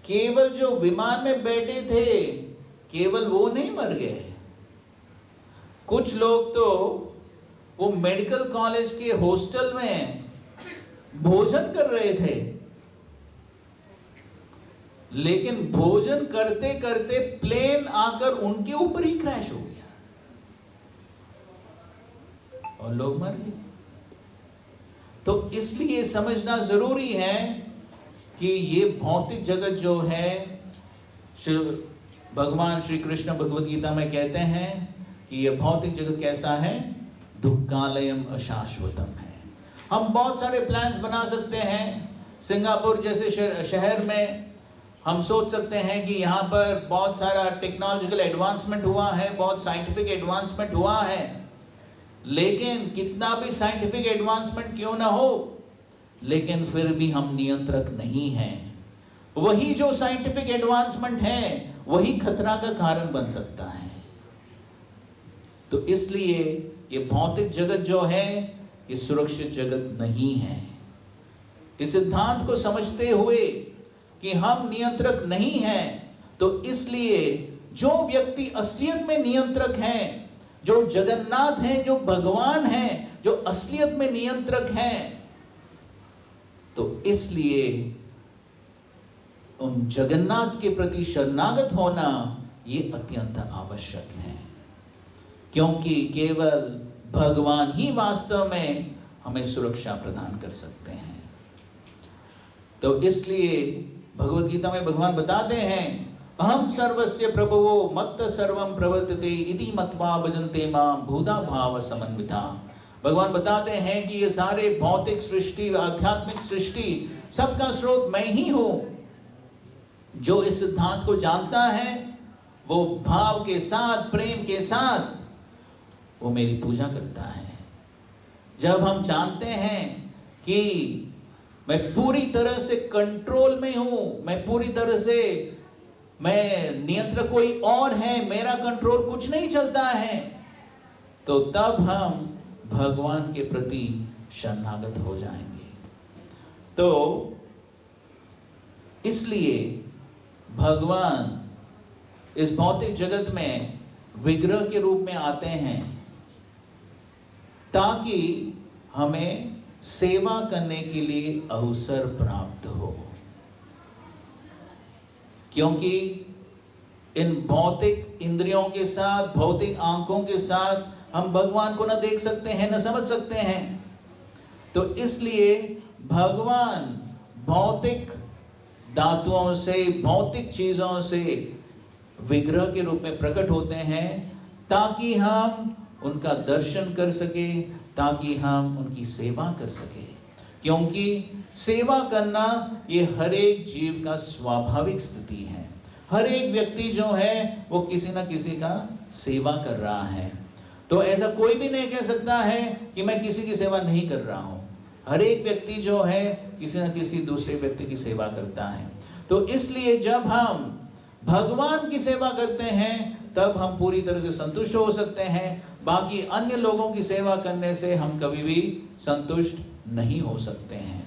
केवल जो विमान में बैठे थे केवल वो नहीं मर गए। कुछ लोग तो वो मेडिकल कॉलेज के हॉस्टल में भोजन कर रहे थे, लेकिन भोजन करते करते प्लेन आकर उनके ऊपर ही क्रैश हो गया और लोग मर गए। तो इसलिए समझना जरूरी है कि ये भौतिक जगत जो है, भगवान श्री कृष्ण भगवद गीता में कहते हैं कि ये भौतिक जगत कैसा है, दुःखालयम अशाश्वतम है। हम बहुत सारे प्लान्स बना सकते हैं। सिंगापुर जैसे शहर में हम सोच सकते हैं कि यहाँ पर बहुत सारा टेक्नोलॉजिकल एडवांसमेंट हुआ है, बहुत साइंटिफिक एडवांसमेंट हुआ है, लेकिन कितना भी साइंटिफिक एडवांसमेंट क्यों ना हो, लेकिन फिर भी हम नियंत्रक नहीं हैं। वही जो साइंटिफिक एडवांसमेंट है वही खतरा का कारण बन सकता है। तो इसलिए ये भौतिक जगत जो है ये सुरक्षित जगत नहीं है। इस सिद्धांत को समझते हुए कि हम नियंत्रक नहीं हैं, तो इसलिए जो व्यक्ति असलियत में नियंत्रक हैं, जो जगन्नाथ हैं, जो भगवान हैं, जो असलियत में नियंत्रक हैं, तो इसलिए उन जगन्नाथ के प्रति शरणागत होना ये अत्यंत आवश्यक है, क्योंकि केवल भगवान ही वास्तव में हमें सुरक्षा प्रदान कर सकते हैं। तो इसलिए भगवद गीता में भगवान बताते हैं, अहम सर्वस्य प्रभवो मत्त सर्वम प्रवर्तते इति मत्वा भजन्ते मां भूता भाव समन्विता। भगवान बताते हैं कि ये सारे भौतिक सृष्टि, आध्यात्मिक सृष्टि, सबका स्रोत मैं ही हूं। जो इस सिद्धांत को जानता है वो भाव के साथ, प्रेम के साथ वो मेरी पूजा करता है। जब हम जानते हैं कि मैं पूरी तरह से कंट्रोल में हूं, मैं पूरी तरह से, मैं नियंत्रक कोई और है, मेरा कंट्रोल कुछ नहीं चलता है, तो तब हम भगवान के प्रति शरणागत हो जाएंगे। तो इसलिए भगवान इस भौतिक जगत में विग्रह के रूप में आते हैं ताकि हमें सेवा करने के लिए अवसर प्राप्त हो। क्योंकि इन भौतिक इंद्रियों के साथ, भौतिक आंखों के साथ हम भगवान को न देख सकते हैं, न समझ सकते हैं। तो इसलिए भगवान भौतिक धातुओं से, भौतिक चीजों से विग्रह के रूप में प्रकट होते हैं ताकि हम उनका दर्शन कर सके, ताकि हम उनकी सेवा कर सके। क्योंकि सेवा करना ये हर एक जीव का स्वाभाविक स्थिति है। हर एक व्यक्ति जो है वो किसी न किसी का सेवा कर रहा है। तो ऐसा कोई भी नहीं कह सकता है कि मैं किसी की सेवा नहीं कर रहा हूँ। हर एक व्यक्ति जो है किसी न किसी दूसरे व्यक्ति की सेवा करता है। तो इसलिए जब हम भगवान की सेवा करते हैं तब हम पूरी तरह से संतुष्ट हो सकते हैं। बाकी अन्य लोगों की सेवा करने से हम कभी भी संतुष्ट नहीं हो सकते हैं।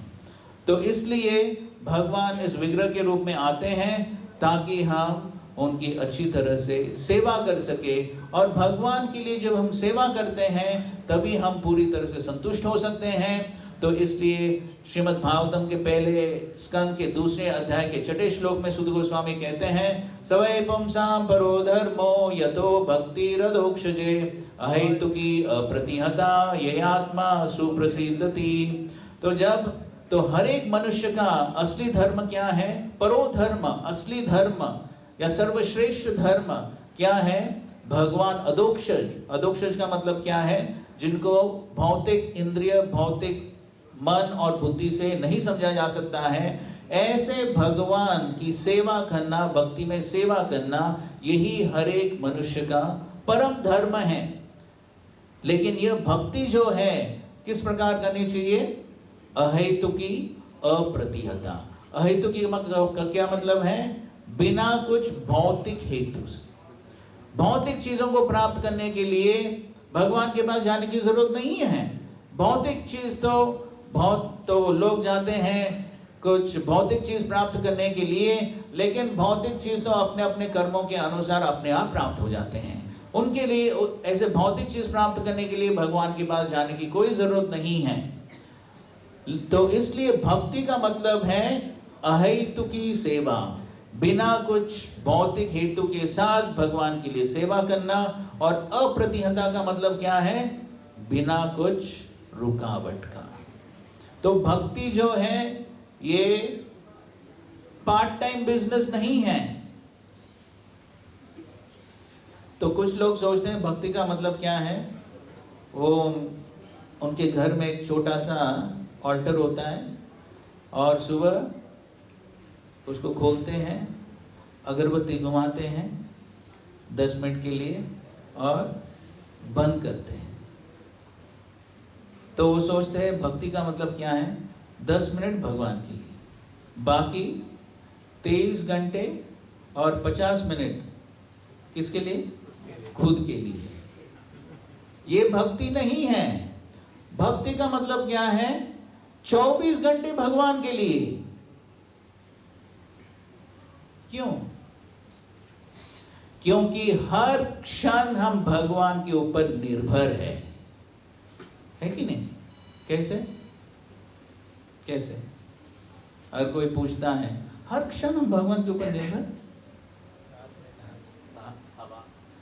तो इसलिए भगवान इस विग्रह के रूप में आते हैं ताकि हम उनकी अच्छी तरह से सेवा कर सके। और भगवान के लिए जब हम सेवा करते हैं तभी हम पूरी तरह से संतुष्ट हो सकते हैं। तो इसलिए श्रीमद् भागवतम के पहले स्कंद के दूसरे अध्याय के 6 श्लोक में सुध गोस्वामी कहते हैं, सवै पुंसां परो धर्मो यतो भक्तिरधोक्षजे अहेतुकी अप्रतिहता ये आत्मा सुप्रसिद्धति। तो हर एक मनुष्य का असली धर्म क्या है? परो धर्म, असली धर्म या सर्वश्रेष्ठ धर्म क्या है? भगवान अधोक्षज। अधोक्षज का मतलब क्या है? जिनको भौतिक इंद्रिय, भौतिक मन और बुद्धि से नहीं समझा जा सकता है, ऐसे भगवान की सेवा करना, भक्ति में सेवा करना, यही हर एक मनुष्य का परम धर्म है। लेकिन यह भक्ति जो है किस प्रकार करनी चाहिए? अहेतुकी अप्रतिहता। अहेतुकी का क्या मतलब है? बिना कुछ भौतिक हेतु से। भौतिक चीजों को प्राप्त करने के लिए भगवान के पास जाने की जरूरत नहीं है। भौतिक चीज तो लोग जाते हैं कुछ भौतिक चीज प्राप्त करने के लिए, लेकिन भौतिक चीज तो अपने अपने कर्मों के अनुसार अपने आप प्राप्त हो जाते हैं। उनके लिए ऐसे भौतिक चीज प्राप्त करने के लिए भगवान के पास जाने की कोई जरूरत नहीं है। तो इसलिए भक्ति का मतलब है अहेतु की सेवा, बिना कुछ भौतिक हेतु के साथ भगवान के लिए सेवा करना। और अप्रतिहता का मतलब क्या है? बिना कुछ रुकावट का। तो भक्ति जो है ये पार्ट टाइम बिजनेस नहीं है। तो कुछ लोग सोचते हैं भक्ति का मतलब क्या है, वो उनके घर में एक छोटा सा ऑल्टर होता है और सुबह उसको खोलते हैं, अगरबत्ती घुमाते हैं 10 मिनट के लिए और बंद करते हैं। तो वो सोचते हैं भक्ति का मतलब क्या है, 10 मिनट भगवान के लिए, बाकी 23 घंटे और 50 मिनट किसके लिए? खुद के लिए। ये भक्ति नहीं है। भक्ति का मतलब क्या है? 24 घंटे भगवान के लिए। क्यों? क्योंकि हर क्षण हम भगवान के ऊपर निर्भर है कि नहीं? कैसे? कैसे? अगर कोई पूछता है हर क्षण हम भगवान के ऊपर निर्भर,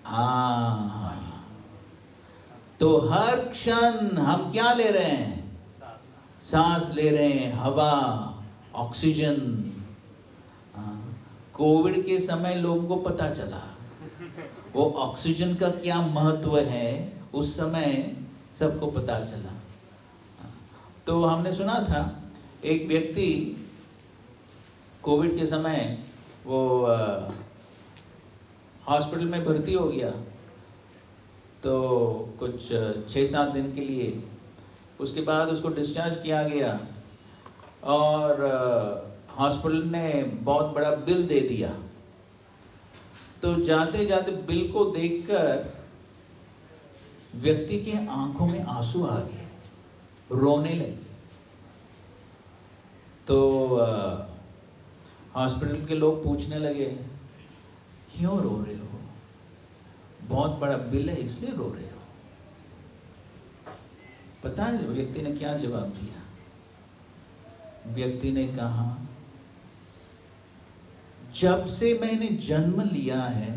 हाँ, तो हर क्षण हम क्या ले रहे हैं? सांस ले रहे हैं, हवा, ऑक्सीजन। कोविड के समय लोगों को पता चला वो ऑक्सीजन का क्या महत्व है, उस समय सबको पता चला। तो हमने सुना था एक व्यक्ति कोविड के समय वो हॉस्पिटल में भर्ती हो गया, तो कुछ 6-7 दिन के लिए। उसके बाद उसको डिस्चार्ज किया गया और हॉस्पिटल ने बहुत बड़ा बिल दे दिया। तो जाते जाते बिल को देखकर व्यक्ति के आंखों में आंसू आ गए, रोने लगे। तो हॉस्पिटल के लोग पूछने लगे क्यों रो रहे हो? बहुत बड़ा बिल है इसलिए रो रहे हो? पता है व्यक्ति ने क्या जवाब दिया? व्यक्ति ने कहा जब से मैंने जन्म लिया है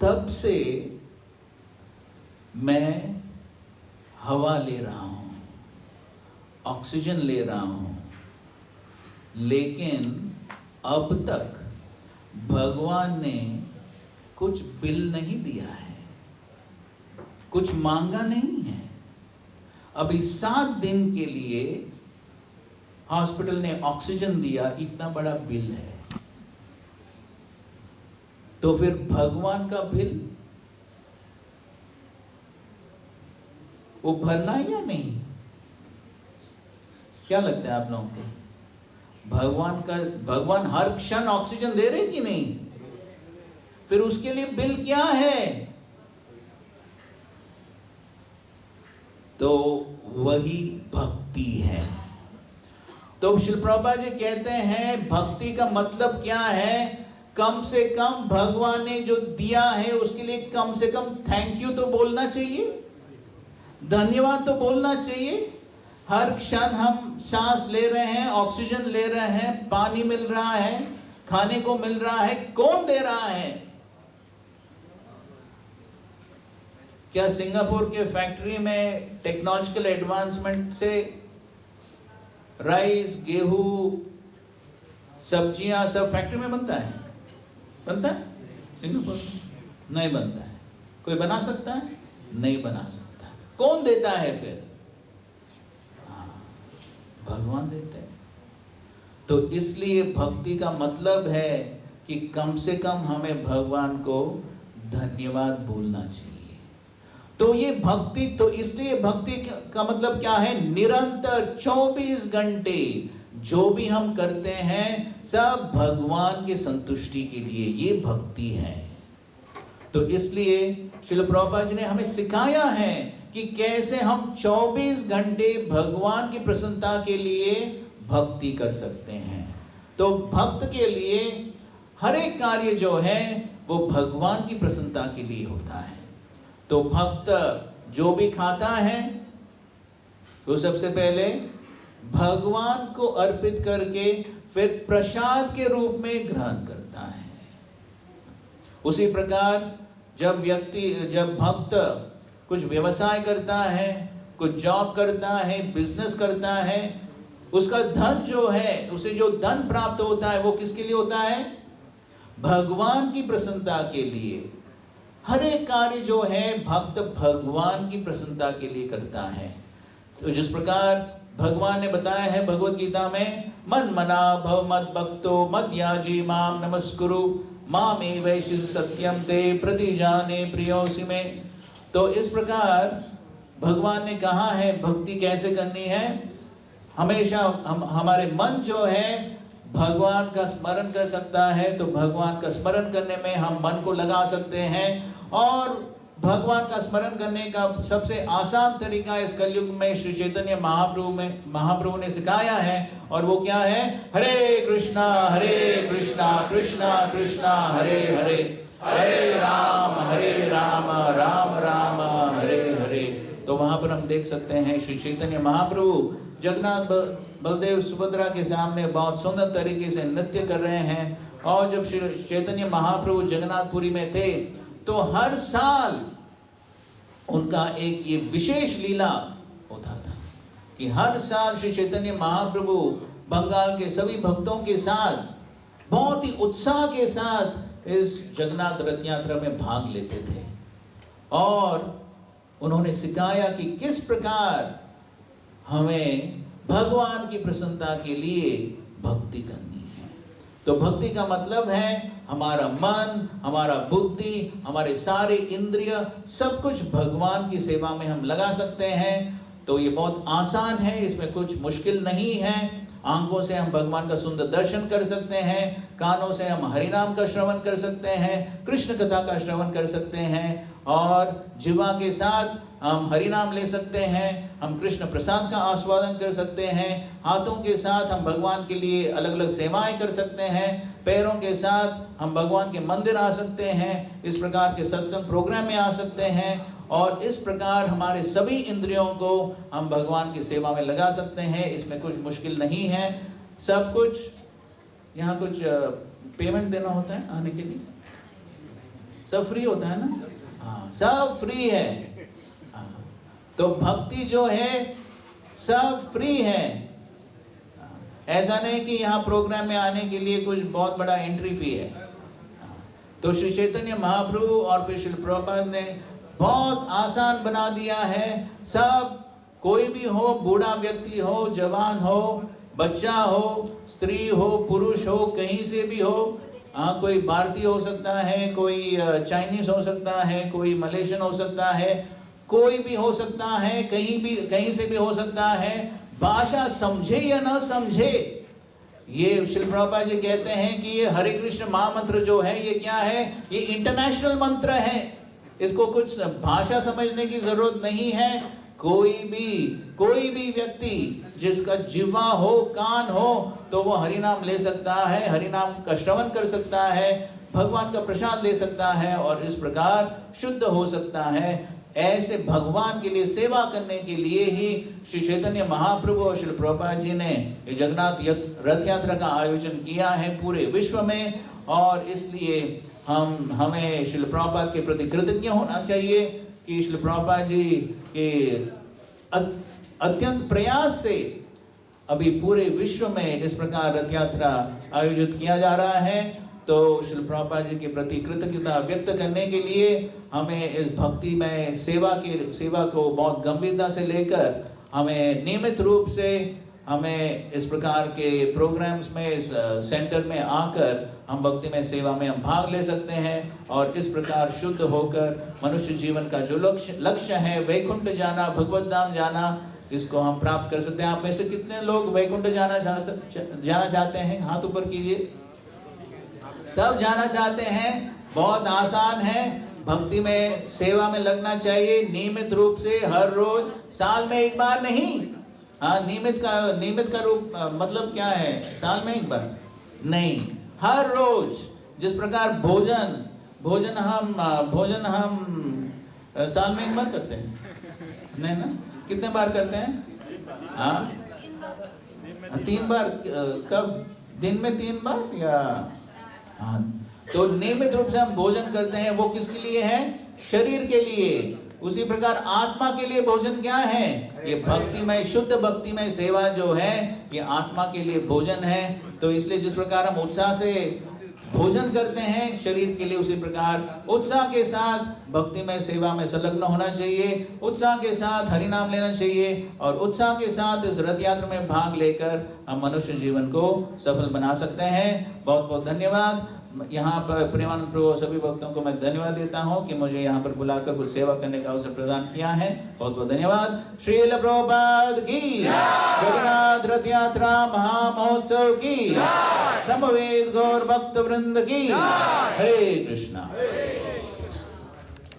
तब से मैं हवा ले रहा हूं, ऑक्सीजन ले रहा हूं, लेकिन अब तक भगवान ने कुछ बिल नहीं दिया है, कुछ मांगा नहीं है। अभी 7 दिन के लिए हॉस्पिटल ने ऑक्सीजन दिया, इतना बड़ा बिल है। तो फिर भगवान का बिल वो भरना है या नहीं? क्या लगता है आप लोगों को? भगवान हर क्षण ऑक्सीजन दे रहे कि नहीं? फिर उसके लिए बिल क्या है? तो वही भक्ति है। तो श्रील प्रभुपाद जी कहते हैं भक्ति का मतलब क्या है? कम से कम भगवान ने जो दिया है उसके लिए कम से कम थैंक यू तो बोलना चाहिए, धन्यवाद तो बोलना चाहिए। हर क्षण हम सांस ले रहे हैं, ऑक्सीजन ले रहे हैं, पानी मिल रहा है, खाने को मिल रहा है, कौन दे रहा है? क्या सिंगापुर के फैक्ट्री में टेक्नोलॉजिकल एडवांसमेंट से राइस, गेहूं, सब्जियां सब फैक्ट्री में बनता है? बनता है? सिंगापुर में नहीं बनता है। कोई बना सकता है? नहीं बना सकता। कौन देता है फिर? भगवान देते हैं। तो इसलिए भक्ति का मतलब है कि कम से कम हमें भगवान को धन्यवाद बोलना चाहिए। तो ये भक्ति, तो इसलिए भक्ति का मतलब क्या है? निरंतर 24 घंटे जो भी हम करते हैं सब भगवान की संतुष्टि के लिए, ये भक्ति है। तो इसलिए श्रील प्रभुपाद जी ने हमें सिखाया है कि कैसे हम 24 घंटे भगवान की प्रसन्नता के लिए भक्ति कर सकते हैं। तो भक्त के लिए हर एक कार्य जो है वो भगवान की प्रसन्नता के लिए होता है। तो भक्त जो भी खाता है वो सबसे पहले भगवान को अर्पित करके फिर प्रसाद के रूप में ग्रहण करता है। उसी प्रकार जब भक्त कुछ व्यवसाय करता है, कुछ जॉब करता है, बिजनेस करता है, उसका धन जो है, उसे जो धन प्राप्त होता है वो किसके लिए होता है? भगवान की प्रसन्नता के लिए। हर एक कार्य जो है भक्त भगवान की प्रसन्नता के लिए करता है। तो जिस प्रकार भगवान ने बताया है भगवत गीता में, मन मना भव मद भक्तो मद याजी माम नमस्कुरु मामे वैश्य सत्यम ते प्रतिजाने प्रियोसि में। तो इस प्रकार भगवान ने कहा है भक्ति कैसे करनी है। हमेशा हमारे मन जो है भगवान का स्मरण कर सकता है, तो भगवान का स्मरण करने में हम मन को लगा सकते हैं। और भगवान का स्मरण करने का सबसे आसान तरीका इस कलयुग में श्री चैतन्य महाप्रभु ने सिखाया है, और वो क्या है? हरे कृष्णा कृष्णा कृष्णा हरे हरे, हरे राम राम राम हरे हरे। तो वहां पर हम देख सकते हैं श्री चैतन्य महाप्रभु जगन्नाथ बलदेव सुभद्रा के सामने बहुत सुंदर तरीके से नृत्य कर रहे हैं। और जब श्री चैतन्य महाप्रभु जगन्नाथपुरी में थे तो हर साल उनका एक ये विशेष लीला होता था कि हर साल श्री चैतन्य महाप्रभु बंगाल के सभी भक्तों के साथ बहुत ही उत्साह के साथ इस जगन्नाथ रथ यात्रा में भाग लेते थे। और उन्होंने सिखाया कि किस प्रकार हमें भगवान की प्रसन्नता के लिए भक्ति करनी है। तो भक्ति का मतलब है हमारा मन, हमारा बुद्धि, हमारे सारे इंद्रिय, सब कुछ भगवान की सेवा में हम लगा सकते हैं। तो ये बहुत आसान है, इसमें कुछ मुश्किल नहीं है। आंखों से हम भगवान का सुंदर दर्शन कर सकते हैं, कानों से हम हरिनाम का श्रवण कर सकते हैं, कृष्ण कथा का श्रवण कर सकते हैं, और जिह्वा के साथ हम हरिनाम ले सकते हैं, हम कृष्ण प्रसाद का आस्वादन कर सकते हैं, हाथों के साथ हम भगवान के लिए अलग अलग सेवाएं कर सकते हैं, पैरों के साथ हम भगवान के मंदिर आ सकते हैं, इस प्रकार के सत्संग प्रोग्राम में आ सकते हैं। और इस प्रकार हमारे सभी इंद्रियों को हम भगवान की सेवा में लगा सकते हैं। इसमें कुछ मुश्किल नहीं है, सब कुछ। यहाँ कुछ पेमेंट देना होता है आने के लिए? सब फ्री होता है ना? हाँ, सब फ्री है। हाँ, तो भक्ति जो है सब फ्री है। ऐसा नहीं कि यहाँ प्रोग्राम में आने के लिए कुछ बहुत बड़ा एंट्री फी है। तो श्री चैतन्य महाप्रभु और फिर श्री प्रभुपाद ने बहुत आसान बना दिया है। सब कोई भी हो, बूढ़ा व्यक्ति हो, जवान हो, बच्चा हो, स्त्री हो, पुरुष हो, कहीं से भी हो। कोई भारतीय हो सकता है, कोई चाइनीज हो सकता है, कोई मलेशियन हो सकता है, कोई भी हो सकता है, कहीं से भी हो सकता है। भाषा समझे या ना समझे, ये श्री प्रभुपाद जी कहते हैं कि ये हरे कृष्ण महामंत्र जो है ये क्या है? ये इंटरनेशनल मंत्र है। इसको कुछ भाषा समझने की जरूरत नहीं है। कोई भी व्यक्ति जिसका जिह्वा हो, कान हो, तो वो हरिनाम ले सकता है, हरिनाम का श्रवण कर सकता है, भगवान का प्रसाद ले सकता है और इस प्रकार शुद्ध हो सकता है। ऐसे भगवान के लिए सेवा करने के लिए ही श्री चैतन्य महाप्रभु और श्री प्रभुपाद जी ने जगन्नाथ रथ यात्रा का आयोजन किया है पूरे विश्व में। और इसलिए हमें श्री प्रभुपाद के प्रति कृतज्ञ होना चाहिए कि श्री प्रभुपाद जी के अत्यंत प्रयास से अभी पूरे विश्व में इस प्रकार रथ यात्रा आयोजित किया जा रहा है। तो श्री प्रभुपाद जी के प्रति कृतज्ञता व्यक्त करने के लिए हमें इस भक्ति में सेवा को बहुत गंभीरता से लेकर हमें नियमित रूप से हमें इस प्रकार के प्रोग्राम्स में, इस सेंटर में आकर हम भक्ति में सेवा में हम भाग ले सकते हैं और इस प्रकार शुद्ध होकर मनुष्य जीवन का जो लक्ष्य है वैकुंठ जाना, भगवत धाम जाना, इसको हम प्राप्त कर सकते हैं। आप में से कितने लोग वैकुंठ जाना चाहते हैं? हाथ ऊपर कीजिए। सब जाना चाहते हैं। बहुत आसान है, भक्ति में सेवा में लगना चाहिए नियमित रूप से, हर रोज, साल में एक बार नहीं, हाँ, नियमित का रूप मतलब क्या है? साल में एक बार नहीं, हर रोज। जिस प्रकार भोजन हम साल में एक बार करते हैं, नहीं ना? कितने बार करते हैं? हाँ, 3 बार। कब? दिन में 3 बार या? हाँ, तो नियमित रूप से हम भोजन करते हैं। वो किसके लिए है? शरीर के लिए। उसी प्रकार आत्मा के लिए भोजन क्या है? ये भक्तिमय, शुद्ध भक्तिमय सेवा जो है, ये आत्मा के लिए भोजन है। तो इसलिए जिस प्रकार हम उत्साह से भोजन करते हैं शरीर के लिए, उसी प्रकार उत्साह के साथ भक्तिमय सेवा में संलग्न होना चाहिए, उत्साह के साथ हरि नाम लेना चाहिए, और उत्साह के साथ इस रथ यात्रा में भाग लेकर हम मनुष्य जीवन को सफल बना सकते हैं। बहुत बहुत धन्यवाद। यहाँ पर प्रेमानंद प्रभु सभी भक्तों को मैं धन्यवाद देता हूँ कि मुझे यहाँ पर बुलाकर कुछ सेवा करने का अवसर प्रदान किया है। बहुत बहुत धन्यवाद। श्रील प्रभुपाद की जगन्नाथ रथ यात्रा महामहोत्सव की समवेत गौर भक्त वृंद की हरे कृष्णा।